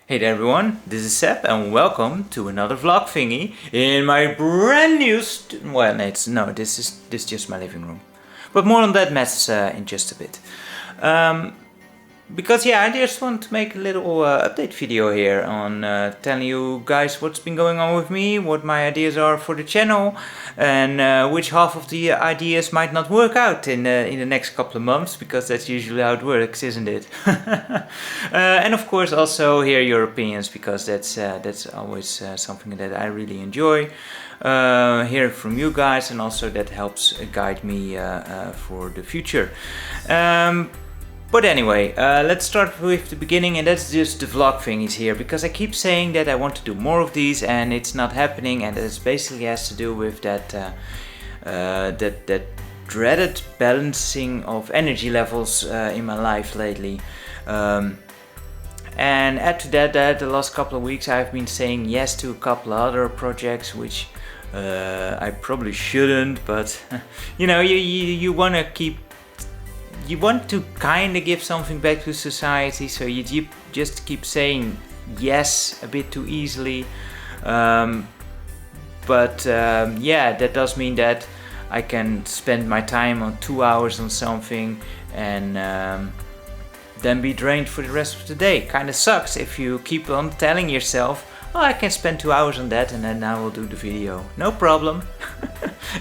Hey there everyone, this is Seb and welcome to another vlog thingy in my brand new this is just my living room. But more on that mess in just a bit. Because I just want to make a little update video here on telling you guys what's been going on with me, what my ideas are for the channel, and which half of the ideas might not work out in the next couple of months, because that's usually how it works, isn't it? And of course also hear your opinions, because that's always something that I really enjoy. Hear from you guys, and also that helps guide me for the future. But anyway, let's start with the beginning, and that's just the vlog thingies here, because I keep saying that I want to do more of these and it's not happening, and it basically has to do with that that dreaded balancing of energy levels in my life lately. And add to that the last couple of weeks I've been saying yes to a couple of other projects, which I probably shouldn't, but you want to keep. You want to kind of give something back to society, so you just keep saying yes a bit too easily. That does mean that I can spend my time on 2 hours on something and then be drained for the rest of the day. Kind of sucks if you keep on telling yourself, oh, I can spend 2 hours on that and then I will do the video. No problem.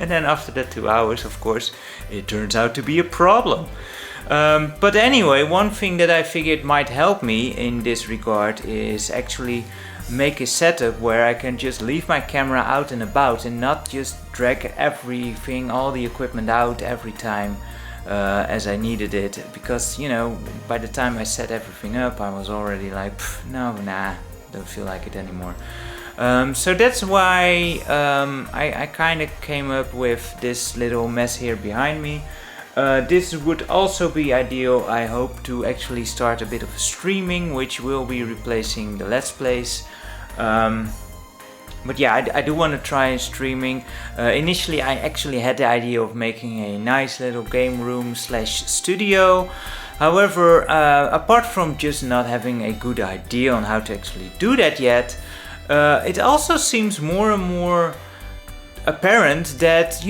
And then after that 2 hours, of course, it turns out to be a problem. But anyway, one thing that I figured might help me in this regard is actually make a setup where I can just leave my camera out and about and not just drag everything, all the equipment out every time as I needed it. Because, by the time I set everything up, I was already like, don't feel like it anymore. So that's why I kind of came up with this little mess here behind me. This would also be ideal, I hope, to actually start a bit of streaming, which will be replacing the Let's Plays. But I do want to try streaming. Initially I actually had the idea of making a nice little game room / studio. However, apart from just not having a good idea on how to actually do that yet, it also seems more and more apparent that,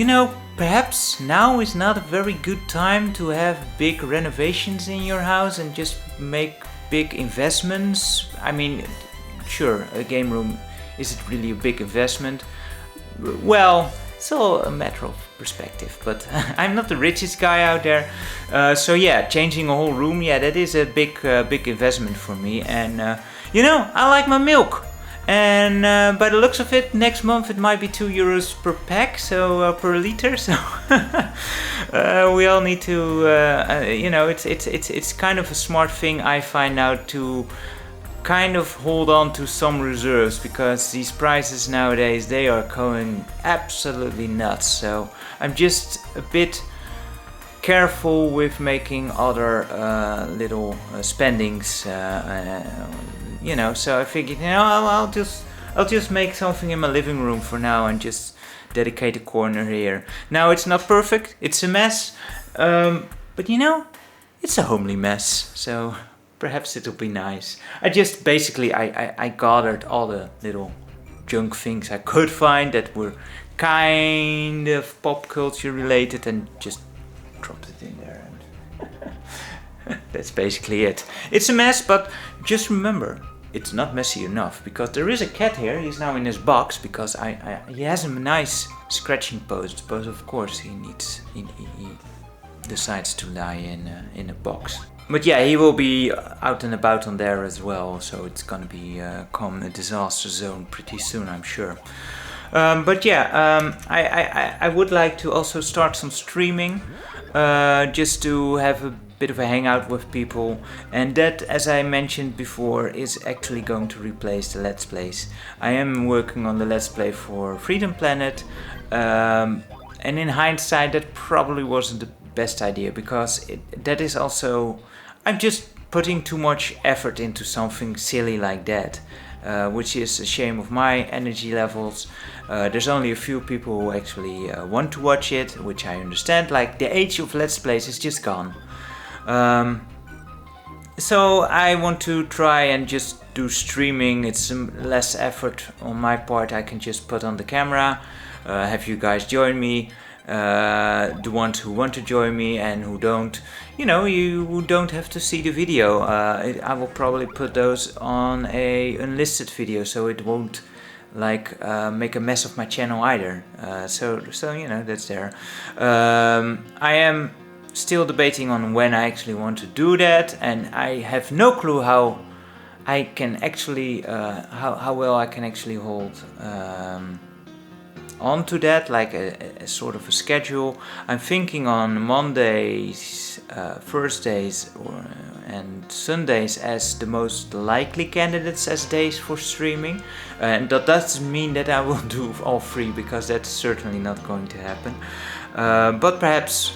perhaps now is not a very good time to have big renovations in your house and just make big investments. I mean, sure, a game room, is it really a big investment? Well, it's all a matter of perspective, but I'm not the richest guy out there. Changing a whole room, that is a big investment for me. And I like my milk. And by the looks of it, next month it might be €2 per pack, so per liter. So we all need to, it's kind of a smart thing I find now to kind of hold on to some reserves, because these prices nowadays, they are going absolutely nuts. So I'm just a bit careful with making other little spendings. So I figured, I'll just make something in my living room for now and just dedicate a corner here. Now it's not perfect, it's a mess, but it's a homely mess, so perhaps it'll be nice. I just basically, I gathered all the little junk things I could find that were kind of pop culture related and just dropped it in there. And that's basically it. It's a mess, but just remember, it's not messy enough, because there is a cat here. He's now in his box because he has a nice scratching post, but of course he decides to lie in a box. But he will be out and about on there as well, so it's gonna become a disaster zone pretty soon, I'm sure. I would like to also start some streaming, just to have a bit of a hangout with people, and that, as I mentioned before, is actually going to replace the Let's Plays. I am working on the Let's Play for Freedom Planet, and in hindsight that probably wasn't the best idea, because that is also, I'm just putting too much effort into something silly like that, which is a shame of my energy levels. There's only a few people who actually want to watch it, which I understand. Like, the age of Let's Plays is just gone. So I want to try and just do streaming. It's less effort on my part. I can just put on the camera, have you guys join me, the ones who want to join me, and who don't, you don't have to see the video. I will probably put those on a unlisted video, so it won't make a mess of my channel either. So that's there. I am still debating on when I actually want to do that, and I have no clue how I can actually how well I can actually hold on to that, like a sort of a schedule. I'm thinking on Mondays, Thursdays and Sundays as the most likely candidates as days for streaming, and that doesn't mean that I will do all three, because that's certainly not going to happen, but perhaps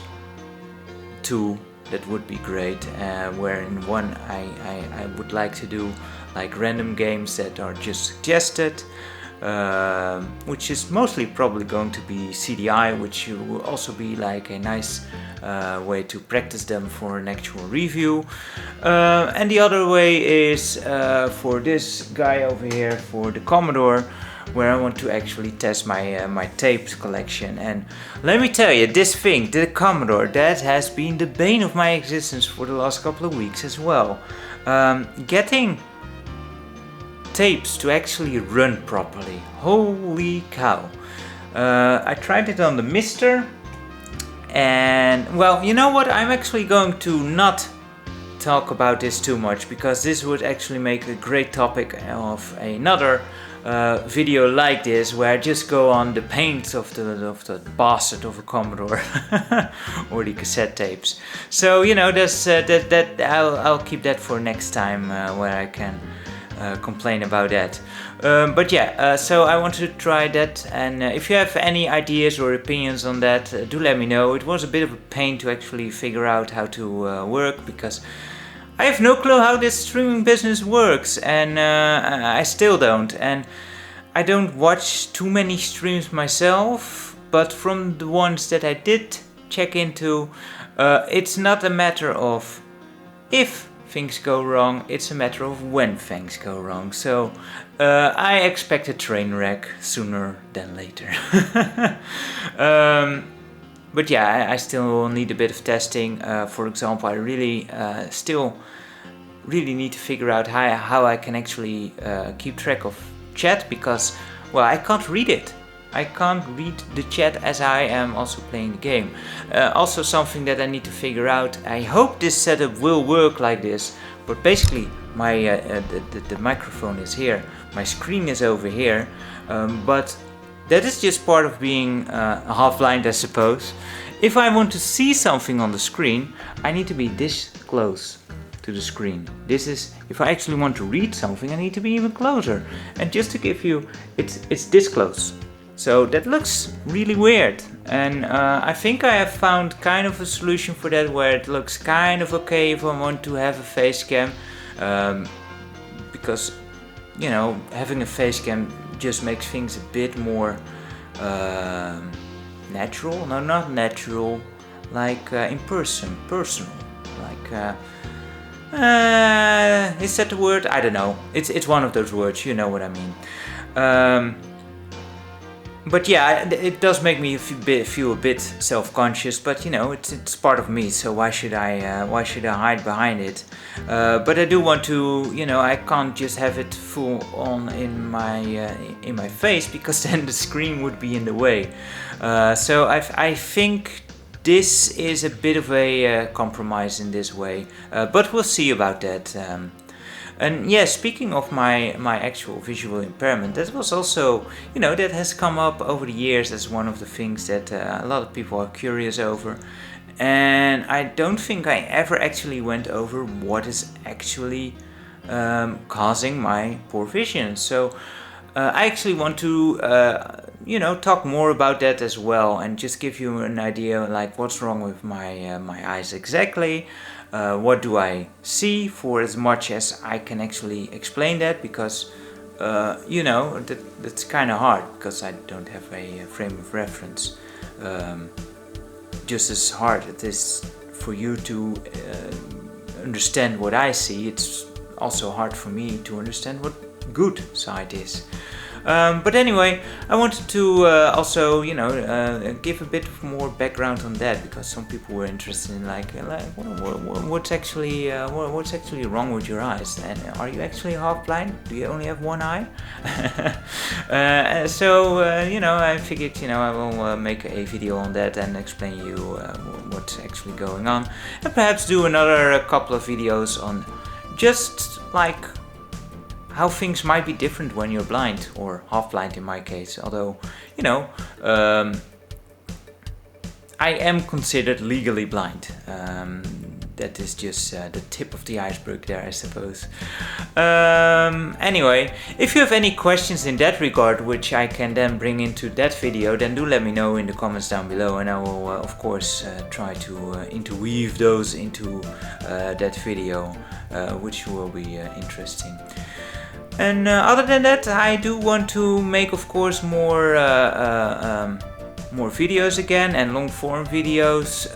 two. That would be great, where in one I would like to do like random games that are just suggested, which is mostly probably going to be CDI, which will also be like a nice way to practice them for an actual review. And the other way is for this guy over here, for the Commodore, where I want to actually test my tapes collection. And let me tell you, this thing, the Commodore, that has been the bane of my existence for the last couple of weeks as well. Getting tapes to actually run properly, holy cow. I tried it on the Mister, and well, you know what, I'm actually going to not talk about this too much, because this would actually make a great topic of another video like this, where I just go on the pains of the bastard of a Commodore or the cassette tapes. So there's that I'll keep that for next time, where I can complain about that. But yeah, so I want to try that, and if you have any ideas or opinions on that, do let me know. It was a bit of a pain to actually figure out how to work, because I have no clue how this streaming business works, and I still don't. And I don't watch too many streams myself, but from the ones that I did check into, it's not a matter of if things go wrong, it's a matter of when things go wrong. So I expect a train wreck sooner than later. But yeah, I still need a bit of testing. For example, I really still need to figure out how I can actually keep track of chat, because, well, I can't read it. I can't read the chat as I am also playing the game. Also something that I need to figure out. I hope this setup will work like this, but basically my the microphone is here, my screen is over here, but that is just part of being half-blind, I suppose. If I want to see something on the screen, I need to be this close to the screen. This is, if I actually want to read something, I need to be even closer. And just to give you, it's this close. So that looks really weird. And I think I have found kind of a solution for that, where it looks kind of okay if I want to have a face cam. Because, having a face cam just makes things a bit more natural. No, not natural, like in person, personal. Like, is that the word? I don't know. It's one of those words, you know what I mean. But yeah, it does make me feel a bit self-conscious. But it's part of me. So why should I hide behind it? But I do want to. I can't just have it full on in my face, because then the screen would be in the way. So I think this is a bit of a compromise in this way. But we'll see about that. And yeah, speaking of my actual visual impairment, that was also, that has come up over the years as one of the things that a lot of people are curious over. And I don't think I ever actually went over what is actually causing my poor vision. So I actually want to, talk more about that as well, and just give you an idea, like what's wrong with my eyes exactly. What do I see, for as much as I can actually explain that, because that's kind of hard, because I don't have a frame of reference. Just as hard it is for you to understand what I see, it's also hard for me to understand what good sight is. But anyway, I wanted to also, give a bit more background on that, because some people were interested in what's actually wrong with your eyes, and are you actually half blind? Do you only have one eye? I figured I will make a video on that and explain you what's actually going on, and perhaps do another couple of videos on just like how things might be different when you're blind, or half blind in my case, although, I am considered legally blind. That is just the tip of the iceberg there, I suppose. Anyway, if you have any questions in that regard, which I can then bring into that video, then do let me know in the comments down below, and I will, of course, try to interweave those into that video, which will be interesting. And other than that, I do want to make, of course, more videos again, and long form videos,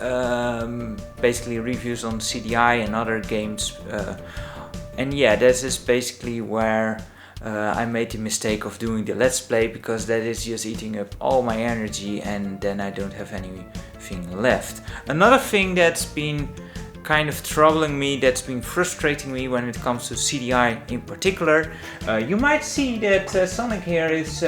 basically reviews on CDI and other games. And yeah, this is basically where I made the mistake of doing the Let's Play, because that is just eating up all my energy, and then I don't have anything left. Another thing that's been kind of troubling me, that's been frustrating me when it comes to CDI in particular. You might see that Sonic here is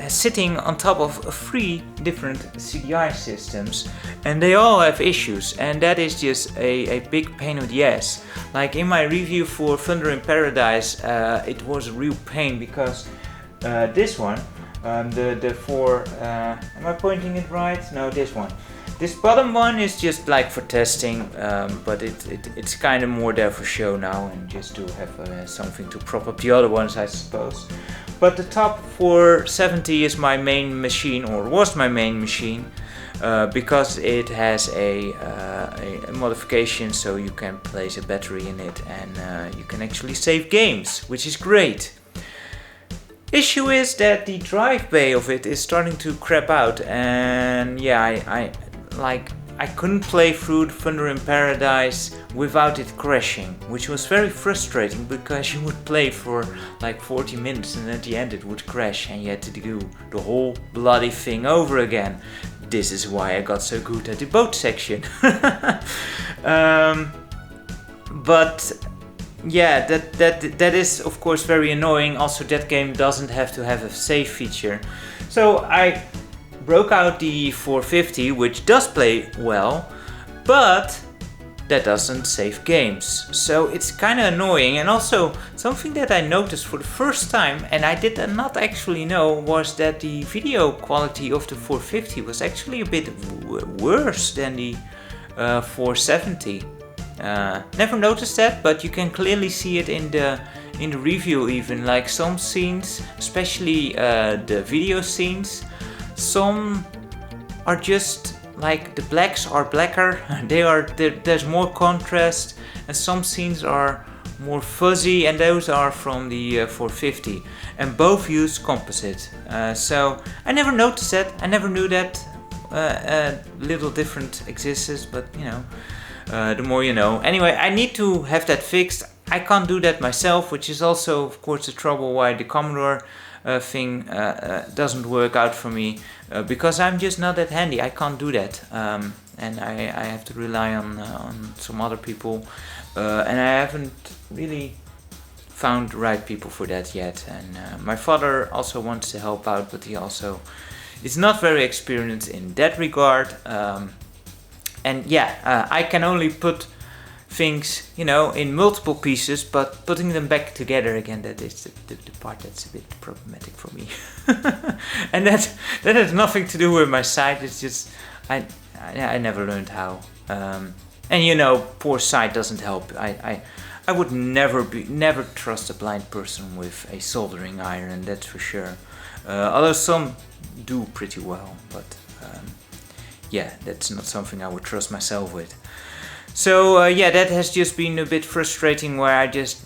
sitting on top of 3 different CDI systems, and they all have issues, and that is just a big pain in the ass. Like in my review for Thunder in Paradise, it was a real pain, because this one, am I pointing it right? No, this one. This bottom one is just like for testing, but it's kind of more there for show now, and just to have something to prop up the other ones, I suppose. But the top 470 is my main machine, or was my main machine, because it has a modification, so you can place a battery in it, and you can actually save games, which is great. Issue is that the drive bay of it is starting to crap out, and yeah, I couldn't play through Thunder in Paradise without it crashing, which was very frustrating, because you would play for like 40 minutes and at the end it would crash and you had to do the whole bloody thing over again. This is why I got so good at the boat section. But yeah, that is of course very annoying. Also, that game doesn't have to have a save feature. So I broke out the 450, which does play well, but that doesn't save games. So it's kind of annoying. And also something that I noticed for the first time, and I did not actually know, was that the video quality of the 450 was actually a bit worse than the 470. Never noticed that, but you can clearly see it in the review even. Like some scenes, especially the video scenes, some are just like the blacks are blacker, there's more contrast, and some scenes are more fuzzy, and those are from the 450, and both use composite. So I never noticed that, I never knew that little difference exists, but the more you know. Anyway, I need to have that fixed. I can't do that myself, which is also of course the trouble why the Commodore thing doesn't work out for me, because I'm just not that handy. I can't do that, and I have to rely on some other people, and I haven't really found the right people for that yet. And my father also wants to help out, but he also is not very experienced in that regard. And yeah, I can only put things, in multiple pieces, but putting them back together again, that is the part that's a bit problematic for me. And that has nothing to do with my sight. It's just I never learned how. And poor sight doesn't help. I would never trust a blind person with a soldering iron, that's for sure. Although some do pretty well, but yeah, that's not something I would trust myself with. So yeah, that has just been a bit frustrating, where I just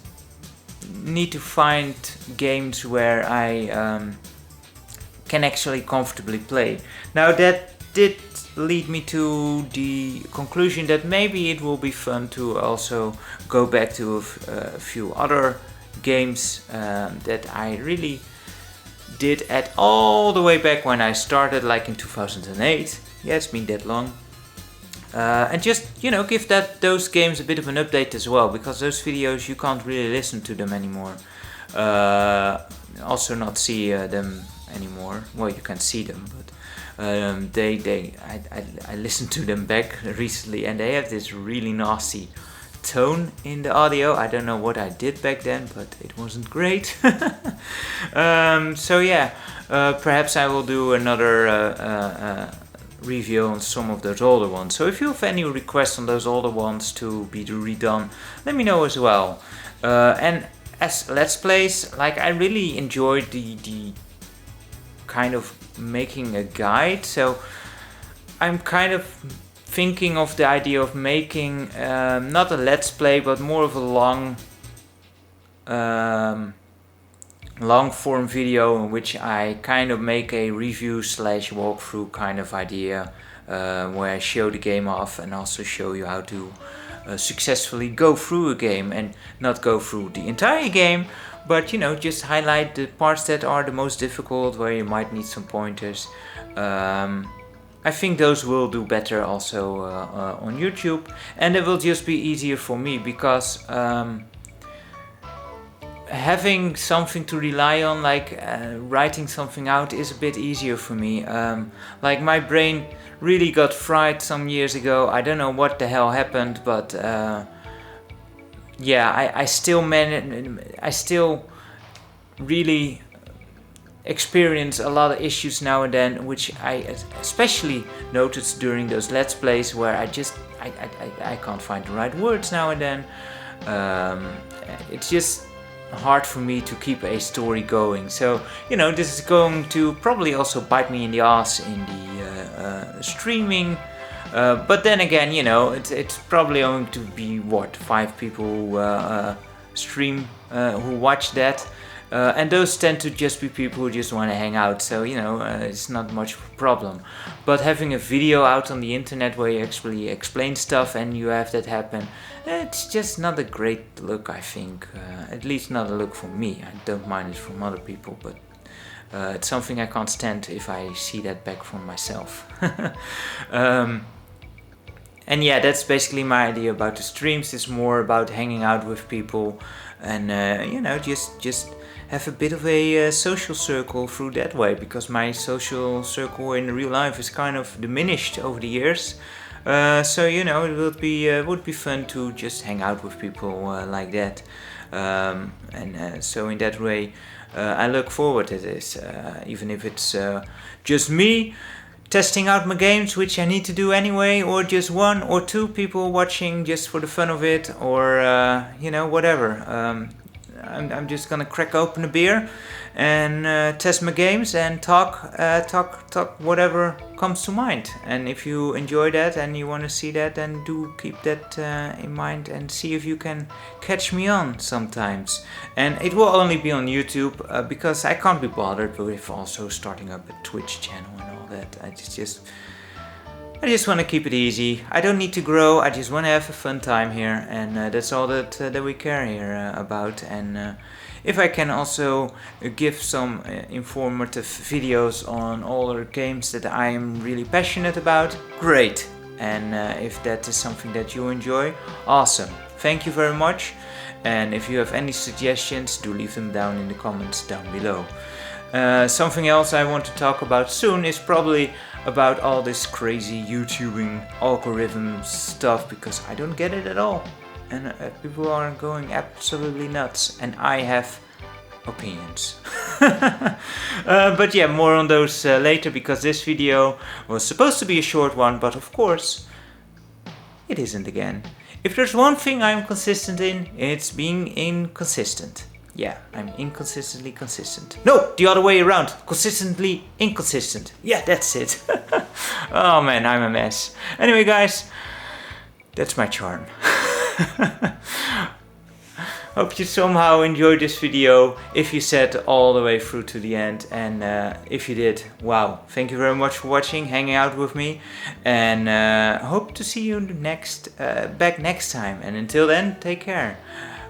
need to find games where I can actually comfortably play. Now that did lead me to the conclusion that maybe it will be fun to also go back to a few other games that I really did at all the way back when I started, like in 2008. Yeah, it's been that long. And just, you know, give those games a bit of an update as well, because those videos you can't really listen to them anymore. Also not see them anymore. Well, you can see them, but I listened to them back recently, and they have this really nasty tone in the audio. I don't know what I did back then, but it wasn't great. So yeah, perhaps I will do another review on some of those older ones. So if you have any requests on those older ones to be redone, let me know as well. And as Let's Plays, like, I really enjoyed the kind of making a guide, so I'm kind of thinking of the idea of making not a Let's Play, but more of a long form video in which I kind of make a review / walkthrough kind of idea, where I show the game off and also show you how to successfully go through a game, and not go through the entire game, but, you know, just highlight the parts that are the most difficult, where you might need some pointers. I think those will do better also on YouTube, and it will just be easier for me, because having something to rely on, like writing something out, is a bit easier for me. Like, my brain really got fried some years ago. I don't know what the hell happened, but yeah, I still really experience a lot of issues now and then, which I especially noticed during those Let's Plays, where I can't find the right words now and then. It's just hard for me to keep a story going. So, you know, this is going to probably also bite me in the ass in the streaming. But then again, you know, it's probably going to be, what, 5 people who stream, who watch that. And those tend to just be people who just want to hang out, so, you know, it's not much of a problem. But having a video out on the internet where you actually explain stuff and you have that happen, it's just not a great look, I think. At least not a look for me. I don't mind it from other people, but it's something I can't stand if I see that back from myself. And yeah, that's basically my idea about the streams. It's more about hanging out with people and, you know, just have a bit of a social circle through that way, because my social circle in real life is kind of diminished over the years. So, you know, it would be fun to just hang out with people like that. So in that way, I look forward to this, even if it's just me testing out my games, which I need to do anyway, or just 1 or 2 people watching just for the fun of it, or you know, whatever. I'm just gonna crack open a beer and test my games and talk whatever comes to mind. And if you enjoy that and you want to see that, then do keep that in mind and see if you can catch me on sometimes. And it will only be on YouTube, because I can't be bothered with also starting up a Twitch channel and all that. I just want to keep it easy. I don't need to grow. I just want to have a fun time here, and that's all that we care here about. And if I can also give some informative videos on all the games that I am really passionate about, great. And if that is something that you enjoy, awesome. Thank you very much. And if you have any suggestions, do leave them down in the comments down below. Something else I want to talk about soon is probably about all this crazy YouTubing algorithm stuff, because I don't get it at all, and people are going absolutely nuts, and I have opinions. But yeah, more on those later, because this video was supposed to be a short one, but of course it isn't again. If there's one thing I'm consistent in, it's being inconsistent. Yeah, I'm inconsistently consistent. No, the other way around. Consistently inconsistent. Yeah, that's it. Oh man, I'm a mess. Anyway guys, that's my charm. Hope you somehow enjoyed this video, if you sat all the way through to the end, and if you did, wow, thank you very much for watching, hanging out with me, and hope to see you back next time, and until then, take care.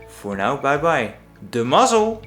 For now, bye bye. De mazzel!